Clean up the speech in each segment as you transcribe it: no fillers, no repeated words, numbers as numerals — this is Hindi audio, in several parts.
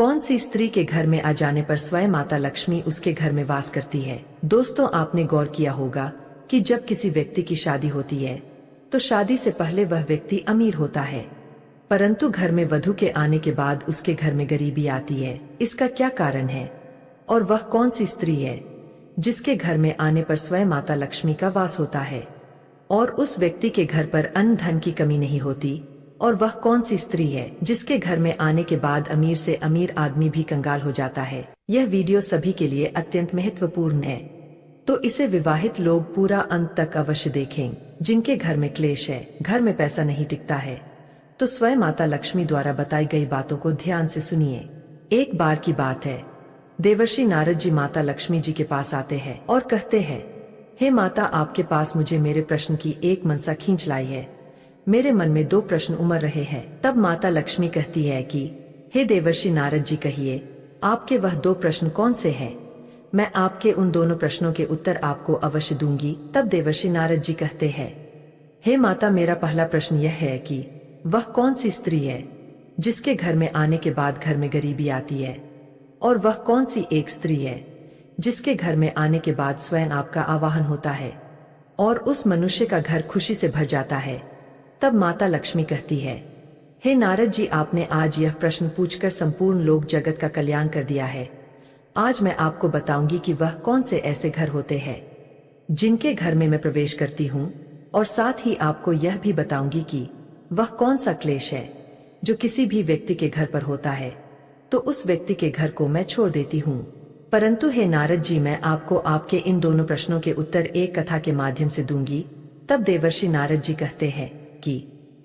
कौन सी स्त्री के घर में आ जाने पर स्वयं माता लक्ष्मी उसके घर में वास करती है। दोस्तों, आपने गौर किया होगा कि जब किसी व्यक्ति की शादी होती है तो शादी से पहले वह व्यक्ति अमीर होता है, परंतु घर में वधू के आने के बाद उसके घर में गरीबी आती है। इसका क्या कारण है और वह कौन सी स्त्री है जिसके घर में आने पर स्वयं माता लक्ष्मी का वास होता है और उस व्यक्ति के घर पर अन्न धन की कमी नहीं होती? और वह कौन सी स्त्री है जिसके घर में आने के बाद अमीर से अमीर आदमी भी कंगाल हो जाता है? यह वीडियो सभी के लिए अत्यंत महत्वपूर्ण है, तो इसे विवाहित लोग पूरा अंत तक अवश्य देखें। जिनके घर में क्लेश है, घर में पैसा नहीं टिकता है, तो स्वयं माता लक्ष्मी द्वारा बताई गई बातों को ध्यान से सुनिए। एक बार की बात है, देवर्षि नारद जी माता लक्ष्मी जी के पास आते हैं और कहते हैं, हे माता, आपके पास मुझे मेरे प्रश्न की एक मनसा खींच लाई है। मेरे मन में 2 प्रश्न उमड़ रहे हैं। तब माता लक्ष्मी कहती है कि हे देवर्षि नारद जी, कहिए आपके वह 2 प्रश्न कौन से हैं? मैं आपके उन दोनों प्रश्नों के उत्तर आपको अवश्य दूंगी। तब देवर्षि नारद जी कहते हैं, हे माता, मेरा पहला प्रश्न यह है कि वह कौन सी स्त्री है जिसके घर में आने के बाद घर में गरीबी आती है, और वह कौन सी एक स्त्री है जिसके घर में आने के बाद स्वयं आपका आवाहन होता है और उस मनुष्य का घर खुशी से भर जाता है। तब माता लक्ष्मी कहती है, हे नारद जी, आपने आज यह प्रश्न पूछकर संपूर्ण लोक जगत का कल्याण कर दिया है। आज मैं आपको बताऊंगी कि वह कौन से ऐसे घर होते हैं जिनके घर में मैं प्रवेश करती हूँ, और साथ ही आपको यह भी बताऊंगी कि वह कौन सा क्लेश है जो किसी भी व्यक्ति के घर पर होता है तो उस व्यक्ति के घर को मैं छोड़ देती हूँ। परंतु हे नारद जी, मैं आपको आपके इन दोनों प्रश्नों के उत्तर एक कथा के माध्यम से दूंगी। तब देवर्षि नारद जी कहते हैं कि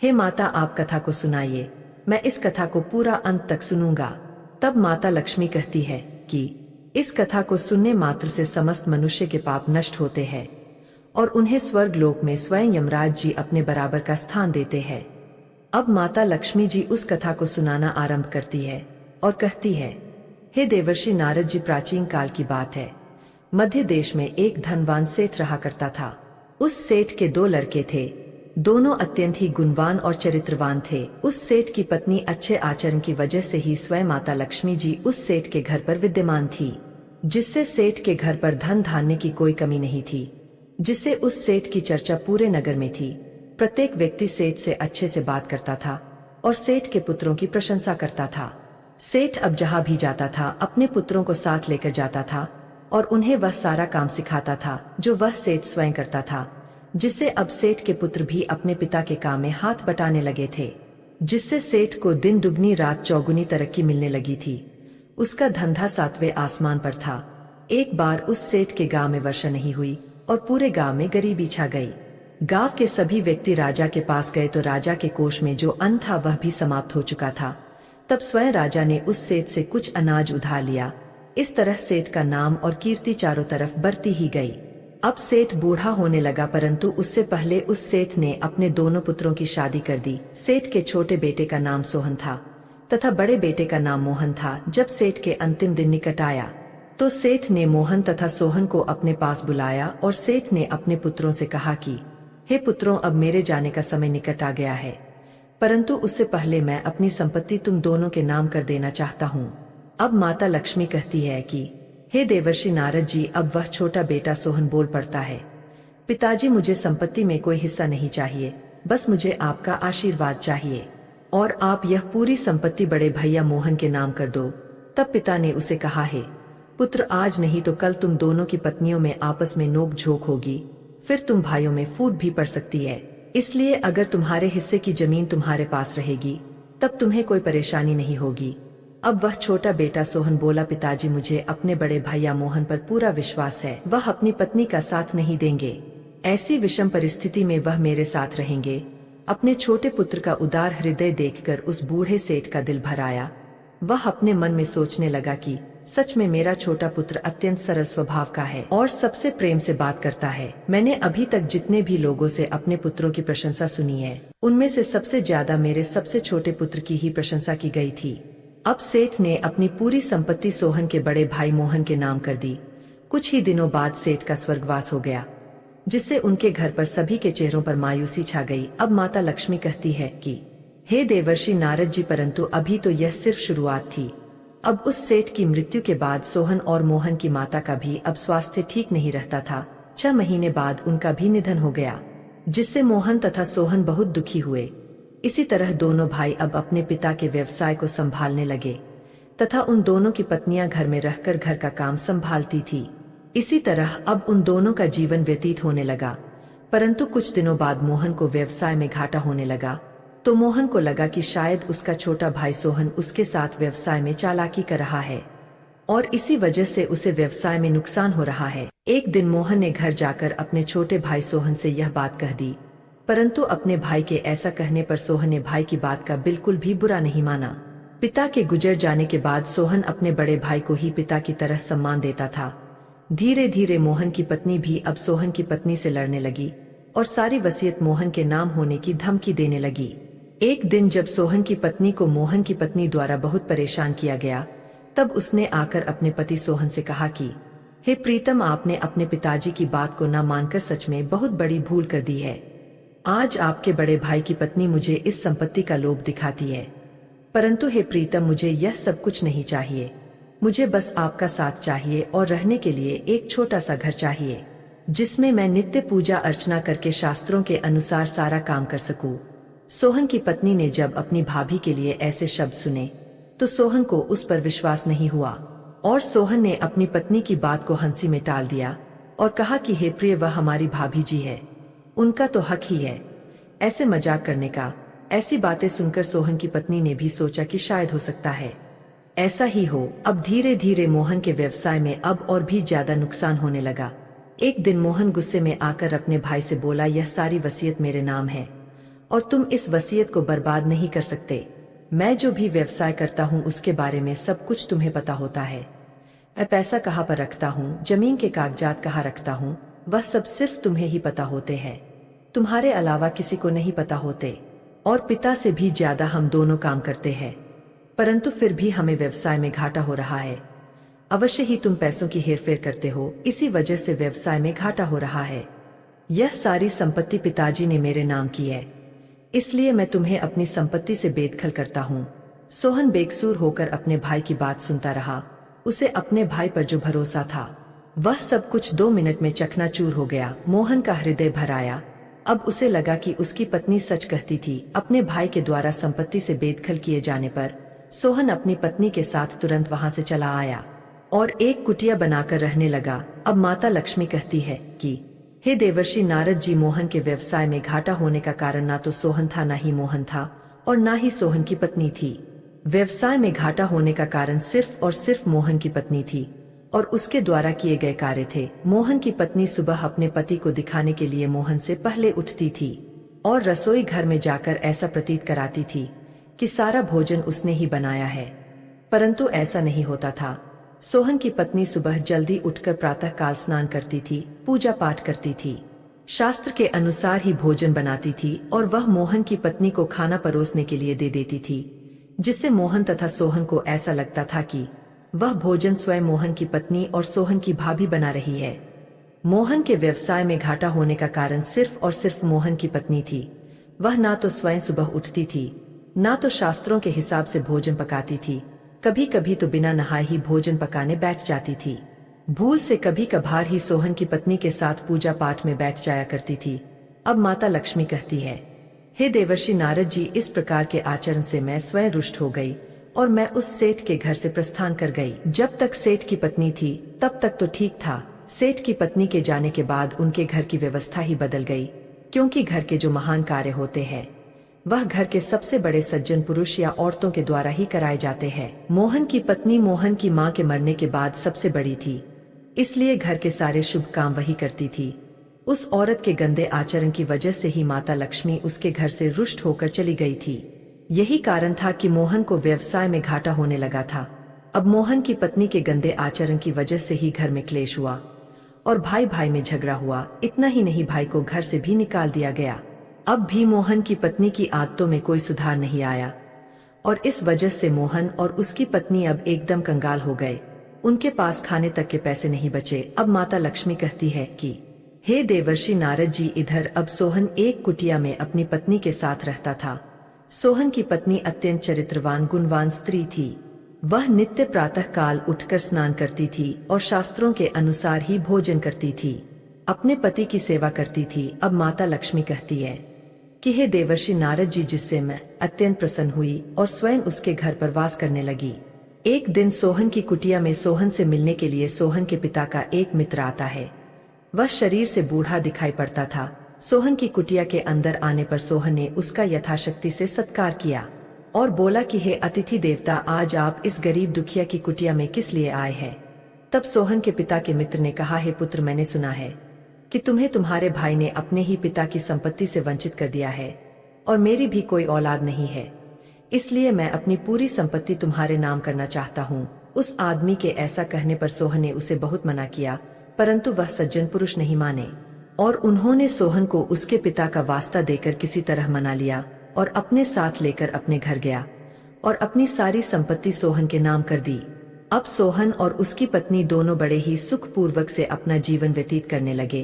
हे माता, आप कथा को सुनाइए, मैं इस कथा को पूरा अंत तक सुनूंगा। तब माता लक्ष्मी कहती है कि इस कथा को सुनने मात्र से समस्त मनुष्य के पाप नष्ट होते हैं और उन्हें स्वर्ग लोक में स्वयं यमराज जी अपने बराबर का स्थान देते हैं। अब माता लक्ष्मी जी उस कथा को सुनाना आरंभ करती है और कहती है, हे देवर्षि नारद जी, प्राचीन काल की बात है। मध्य देश में एक धनवान सेठ रहा करता था। उस सेठ के 2 लड़के थे, दोनों अत्यंत ही गुणवान और चरित्रवान थे। उस सेठ की पत्नी अच्छे आचरण की वजह से ही स्वयं माता लक्ष्मी जी उस सेठ के घर पर विद्यमान थी, जिससे सेठ के घर पर धन धान्य की कोई कमी नहीं थी, जिससे उस सेठ की चर्चा पूरे नगर में थी। प्रत्येक व्यक्ति सेठ से अच्छे से बात करता था और सेठ के पुत्रों की प्रशंसा करता था। सेठ अब जहाँ भी जाता था अपने पुत्रों को साथ लेकर जाता था और उन्हें वह सारा काम सिखाता था जो वह सेठ स्वयं करता था, जिससे अब सेठ के पुत्र भी अपने पिता के काम में हाथ बटाने लगे थे, जिससे सेठ को दिन दुगनी रात चौगुनी तरक्की मिलने लगी थी। उसका धंधा 7वें आसमान पर था। एक बार उस सेठ के गांव में वर्षा नहीं हुई और पूरे गांव में गरीबी छा गई। गांव के सभी व्यक्ति राजा के पास गए तो राजा के कोष में जो अन्न था वह भी समाप्त हो चुका था। तब स्वयं राजा ने उस सेठ से कुछ अनाज उधार लिया। इस तरह सेठ का नाम और कीर्ति चारों तरफ बढ़ती ही गई। अब सेठ बूढ़ा होने लगा, परंतु उससे पहले उस सेठ ने अपने दोनों पुत्रों की शादी कर दी। सेठ के छोटे बेटे का नाम सोहन था तथा बड़े बेटे का नाम मोहन था। जब सेठ के अंतिम दिन निकट आया तो सेठ ने मोहन तथा सोहन को अपने पास बुलाया और सेठ ने अपने पुत्रों से कहा कि हे पुत्रों, अब मेरे जाने का समय निकट आ गया है, परंतु उससे पहले मैं अपनी संपत्ति तुम दोनों के नाम कर देना चाहता हूँ। अब माता लक्ष्मी कहती है कि हे देवर्षि नारद जी, अब वह छोटा बेटा सोहन बोल पड़ता है, पिताजी, मुझे संपत्ति में कोई हिस्सा नहीं चाहिए, बस मुझे आपका आशीर्वाद चाहिए और आप यह पूरी संपत्ति बड़े भैया मोहन के नाम कर दो। तब पिता ने उसे कहा, हे पुत्र, आज नहीं तो कल तुम दोनों की पत्नियों में आपस में नोक झोंक होगी, फिर तुम भाइयों में फूट भी पड़ सकती है। इसलिए अगर तुम्हारे हिस्से की जमीन तुम्हारे पास रहेगी तब तुम्हें कोई परेशानी नहीं होगी। अब वह छोटा बेटा सोहन बोला, पिताजी, मुझे अपने बड़े भैया मोहन पर पूरा विश्वास है, वह अपनी पत्नी का साथ नहीं देंगे। ऐसी विषम परिस्थिति में वह मेरे साथ रहेंगे। अपने छोटे पुत्र का उदार हृदय देखकर उस बूढ़े सेठ का दिल भर आया। वह अपने मन में सोचने लगा कि सच में मेरा छोटा पुत्र अत्यंत सरल स्वभाव का है और सबसे प्रेम से बात करता है। मैंने अभी तक जितने भी लोगों से अपने पुत्रों की प्रशंसा सुनी है, उनमें से सबसे ज्यादा मेरे सबसे छोटे पुत्र की ही प्रशंसा की गई थी। अब सेठ ने अपनी पूरी संपत्ति सोहन के बड़े भाई मोहन के नाम कर दी। कुछ ही दिनों बाद सेठ का स्वर्गवास हो गया, जिससे उनके घर पर सभी के चेहरों पर मायूसी छा गई। अब माता लक्ष्मी कहती है कि हे देवर्षि नारद जी, परंतु अभी तो यह सिर्फ शुरुआत थी, अब उस सेठ की मृत्यु के बाद सोहन और मोहन की माता का भी अब स्वास्थ्य ठीक नहीं रहता था। 6 महीने बाद उनका भी निधन हो गया, जिससे मोहन तथा सोहन बहुत दुखी हुए। इसी तरह दोनों भाई अब अपने पिता के व्यवसाय को संभालने लगे तथा उन दोनों की पत्नियां घर में रहकर घर का काम संभालती थी। इसी तरह अब उन दोनों का जीवन व्यतीत होने लगा। परंतु कुछ दिनों बाद मोहन को व्यवसाय में घाटा होने लगा, तो मोहन को लगा कि शायद उसका छोटा भाई सोहन उसके साथ व्यवसाय में चालाकी कर रहा है और इसी वजह से उसे व्यवसाय में नुकसान हो रहा है। एक दिन मोहन ने घर जाकर अपने छोटे भाई सोहन से यह बात कह दी, परंतु अपने भाई के ऐसा कहने पर सोहन ने भाई की बात का बिल्कुल भी बुरा नहीं माना। पिता के गुजर जाने के बाद सोहन अपने बड़े भाई को ही पिता की तरह सम्मान देता था। धीरे धीरे मोहन की पत्नी भी अब सोहन की पत्नी से लड़ने लगी और सारी वसीयत मोहन के नाम होने की धमकी देने लगी। एक दिन जब सोहन की पत्नी को मोहन की पत्नी द्वारा बहुत परेशान किया गया, तब उसने आकर अपने पति सोहन से कहा कि हे प्रीतम, आपने अपने पिताजी की बात को न मानकर सच में बहुत बड़ी भूल कर दी है। आज आपके बड़े भाई की पत्नी मुझे इस संपत्ति का लोभ दिखाती है, परंतु हे प्रीतम, मुझे यह सब कुछ नहीं चाहिए। मुझे बस आपका साथ चाहिए और रहने के लिए एक छोटा सा घर चाहिए, जिसमें मैं नित्य पूजा अर्चना करके शास्त्रों के अनुसार सारा काम कर सकूं। सोहन की पत्नी ने जब अपनी भाभी के लिए ऐसे शब्द सुने तो सोहन को उस पर विश्वास नहीं हुआ और सोहन ने अपनी पत्नी की बात को हंसी में टाल दिया और कहा कि हे प्रिय, वह हमारी भाभी जी है, उनका तो हक ही है ऐसे मजाक करने का। ऐसी बातें सुनकर सोहन की पत्नी ने भी सोचा कि शायद हो सकता है ऐसा ही हो। अब धीरे धीरे मोहन के व्यवसाय में अब और भी ज्यादा नुकसान होने लगा। एक दिन मोहन गुस्से में आकर अपने भाई से बोला, यह सारी वसीयत मेरे नाम है और तुम इस वसीयत को बर्बाद नहीं कर सकते। मैं जो भी व्यवसाय करता हूँ उसके बारे में सब कुछ तुम्हें पता होता है। मैं पैसा कहाँ पर रखता हूँ, जमीन के कागजात कहाँ रखता हूँ, वह सब सिर्फ तुम्हें ही पता होते हैं, तुम्हारे अलावा किसी को नहीं पता होते। और पिता से भी ज्यादा हम दोनों काम करते हैं, परंतु फिर भी हमें व्यवसाय में घाटा हो रहा है। अवश्य ही तुम पैसों की हेरफेर करते हो, इसी वजह से व्यवसाय में घाटा हो रहा है। यह सारी संपत्ति पिताजी ने मेरे नाम की है, इसलिए मैं तुम्हें अपनी संपत्ति से बेदखल करता हूँ। सोहन बेकसूर होकर अपने भाई की बात सुनता रहा। उसे अपने भाई पर जो भरोसा था वह सब कुछ 2 मिनट में चकनाचूर हो गया। मोहन का हृदय भर आया। अब उसे लगा कि उसकी पत्नी सच कहती थी। अपने भाई के द्वारा संपत्ति से बेदखल किए जाने पर सोहन अपनी पत्नी के साथ तुरंत वहां से चला आया और एक कुटिया बनाकर रहने लगा। अब माता लक्ष्मी कहती है कि हे देवर्षि नारद जी, मोहन के व्यवसाय में घाटा होने का कारण ना तो सोहन था, ना ही मोहन था और ना ही सोहन की पत्नी थी। व्यवसाय में घाटा होने का कारण सिर्फ और सिर्फ मोहन की पत्नी थी और उसके द्वारा किए गए कार्य थे। मोहन की पत्नी सुबह अपने पति को दिखाने के लिए मोहन से पहले उठती थी और रसोई घर में जाकर ऐसा प्रतीत कराती थी कि सारा भोजन उसने ही बनाया है, परंतु ऐसा नहीं होता था। सोहन की पत्नी सुबह जल्दी उठकर प्रातः काल स्नान करती थी, पूजा पाठ करती थी, शास्त्र के अनुसार ही भोजन बनाती थी और वह मोहन की पत्नी को खाना परोसने के लिए दे देती थी, जिससे मोहन तथा सोहन को ऐसा लगता था कि वह भोजन स्वयं मोहन की पत्नी और सोहन की भाभी बना रही है। मोहन के व्यवसाय में घाटा होने का कारण सिर्फ और सिर्फ मोहन की पत्नी थी। वह ना तो स्वयं सुबह उठती थी, ना तो शास्त्रों के हिसाब से भोजन पकाती थी। कभी कभी तो बिना नहाए ही भोजन पकाने बैठ जाती थी। भूल से कभी कभार ही सोहन की पत्नी के साथ पूजा पाठ में बैठ जाया करती थी। अब माता लक्ष्मी कहती है, हे देवर्षि नारद जी, इस प्रकार के आचरण से मैं स्वयं रुष्ट हो गई और मैं उस सेठ के घर से प्रस्थान कर गई। जब तक सेठ की पत्नी थी तब तक तो ठीक था। सेठ की पत्नी के जाने के बाद उनके घर की व्यवस्था ही बदल गई, क्योंकि घर के जो महान कार्य होते हैं वह घर के सबसे बड़े सज्जन पुरुष या औरतों के द्वारा ही कराए जाते हैं। मोहन की पत्नी मोहन की मां के मरने के बाद सबसे बड़ी थी, इसलिए घर के सारे शुभ काम वही करती थी। उस औरत के गंदे आचरण की वजह से ही माता लक्ष्मी उसके घर से रुष्ट होकर चली गई थी। यही कारण था कि मोहन को व्यवसाय में घाटा होने लगा था। अब मोहन की पत्नी के गंदे आचरण की वजह से ही घर में क्लेश हुआ और भाई भाई में झगड़ा हुआ। इतना ही नहीं, भाई को घर से भी निकाल दिया गया। अब भी मोहन की पत्नी की आदतों में कोई सुधार नहीं आया और इस वजह से मोहन और उसकी पत्नी अब एकदम कंगाल हो गए। उनके पास खाने तक के पैसे नहीं बचे। अब माता लक्ष्मी कहती है कि हे देवर्षि नारद जी, इधर अब सोहन एक कुटिया में अपनी पत्नी के साथ रहता था। सोहन की पत्नी अत्यंत चरित्रवान गुणवान स्त्री थी। वह नित्य प्रातः काल उठकर स्नान करती थी और शास्त्रों के अनुसार ही भोजन करती थी, अपने पति की सेवा करती थी। अब माता लक्ष्मी कहती है कि हे देवर्षि नारद जी, जिससे मैं अत्यंत प्रसन्न हुई और स्वयं उसके घर पर वास करने लगी। एक दिन सोहन की कुटिया में सोहन से मिलने के लिए सोहन के पिता का एक मित्र आता है। वह शरीर से बूढ़ा दिखाई पड़ता था। सोहन की कुटिया के अंदर आने पर सोहन ने उसका यथाशक्ति से सत्कार किया और बोला कि हे अतिथि देवता, आज आप इस गरीब दुखिया की कुटिया में किस लिए आए हैं। तब सोहन के पिता के मित्र ने कहा, हे पुत्र, मैंने सुना है कि तुम्हें तुम्हारे भाई ने अपने ही पिता की संपत्ति से वंचित कर दिया है और मेरी भी कोई औलाद नहीं है, इसलिए मैं अपनी पूरी संपत्ति तुम्हारे नाम करना चाहता हूँ। उस आदमी के ऐसा कहने पर सोहन ने उसे बहुत मना किया, परंतु वह सज्जन पुरुष नहीं माने और उन्होंने सोहन को उसके पिता का वास्ता देकर किसी तरह मना लिया और अपने साथ लेकर अपने घर गया और अपनी सारी संपत्ति सोहन के नाम कर दी। अब सोहन और उसकी पत्नी दोनों बड़े ही सुखपूर्वक से अपना जीवन व्यतीत करने लगे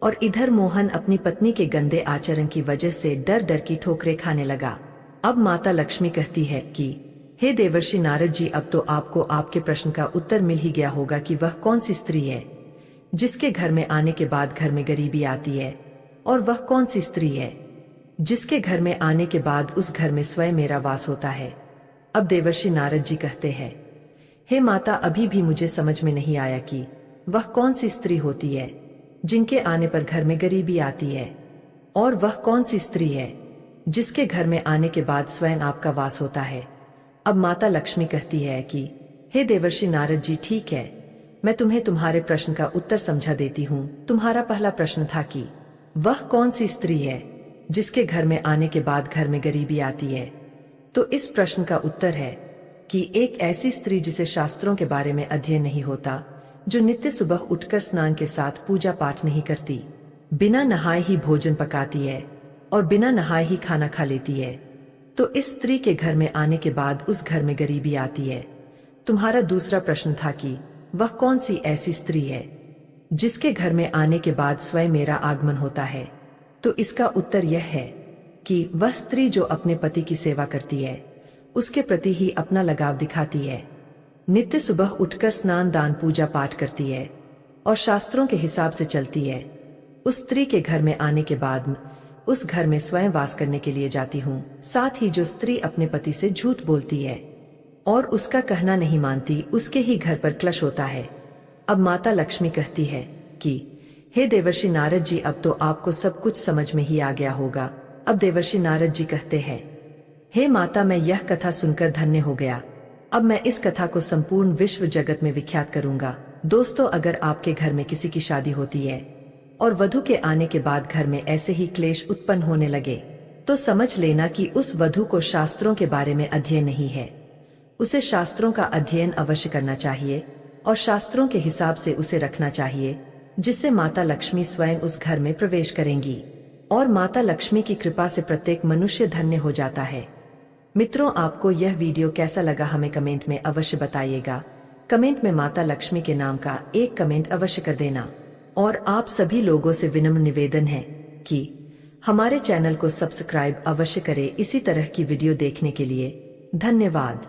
और इधर मोहन अपनी पत्नी के गंदे आचरण की वजह से डर डर की ठोकरें खाने लगा। अब माता लक्ष्मी कहती है कि हे देवर्षि नारद जी, अब तो आपको आपके प्रश्न का उत्तर मिल ही गया होगा कि वह कौन सी स्त्री है जिसके घर में आने के बाद घर में गरीबी आती है, और वह कौन सी स्त्री है जिसके घर में आने के बाद उस घर में स्वयं मेरा वास होता है। अब देवर्षि नारद जी कहते हैं, हे माता, अभी भी मुझे समझ में नहीं आया कि वह कौन सी स्त्री होती है जिनके आने पर घर में गरीबी आती है, और वह कौन सी स्त्री है जिसके घर में आने के बाद स्वयं आपका वास होता है। अब माता लक्ष्मी कहती है कि हे देवर्षि नारद जी, ठीक है, मैं तुम्हें तुम्हारे प्रश्न का उत्तर समझा देती हूँ। तुम्हारा पहला प्रश्न था कि वह कौन सी स्त्री है जिसके घर में आने के बाद घर में गरीबी आती है। तो इस प्रश्न का उत्तर है कि एक ऐसी स्त्री जिसे शास्त्रों के बारे में अध्ययन नहीं होता, जो नित्य सुबह उठकर स्नान के साथ पूजा पाठ नहीं करती, बिना नहाए ही भोजन पकाती है और बिना नहाए ही खाना खा लेती है। तो इस स्त्री के घर में आने के बाद उस घर में गरीबी आती है। तुम्हारा दूसरा प्रश्न था कि वह कौन सी ऐसी स्त्री है जिसके घर में आने के बाद स्वयं मेरा आगमन होता है। तो इसका उत्तर यह है कि वह स्त्री जो अपने पति की सेवा करती है, उसके प्रति ही अपना लगाव दिखाती है, नित्य सुबह उठकर स्नान दान पूजा पाठ करती है और शास्त्रों के हिसाब से चलती है। उस स्त्री के घर में आने के बाद उस घर में स्वयं वास करने के लिए जाती हूँ। साथ ही जो स्त्री अपने पति से झूठ बोलती है और उसका कहना नहीं मानती, उसके ही घर पर क्लेश होता है। अब माता लक्ष्मी कहती है कि हे देवर्षि नारद जी, अब तो आपको सब कुछ समझ में ही आ गया होगा। अब देवर्षि नारद जी कहते हैं, हे माता, मैं यह कथा सुनकर धन्य हो गया। अब मैं इस कथा को संपूर्ण विश्व जगत में विख्यात करूंगा। दोस्तों, अगर आपके घर में किसी की शादी होती है और वधू के आने के बाद घर में ऐसे ही क्लेश उत्पन्न होने लगे, तो समझ लेना कि उस वधू को शास्त्रों के बारे में अध्ययन नहीं है। उसे शास्त्रों का अध्ययन अवश्य करना चाहिए और शास्त्रों के हिसाब से उसे रखना चाहिए, जिससे माता लक्ष्मी स्वयं उस घर में प्रवेश करेंगी और माता लक्ष्मी की कृपा से प्रत्येक मनुष्य धन्य हो जाता है। मित्रों, आपको यह वीडियो कैसा लगा हमें कमेंट में अवश्य बताइएगा। कमेंट में माता लक्ष्मी के नाम का एक कमेंट अवश्य कर देना। और आप सभी लोगों से विनम्र निवेदन है कि हमारे चैनल को सब्सक्राइब अवश्य करें इसी तरह की वीडियो देखने के लिए। धन्यवाद।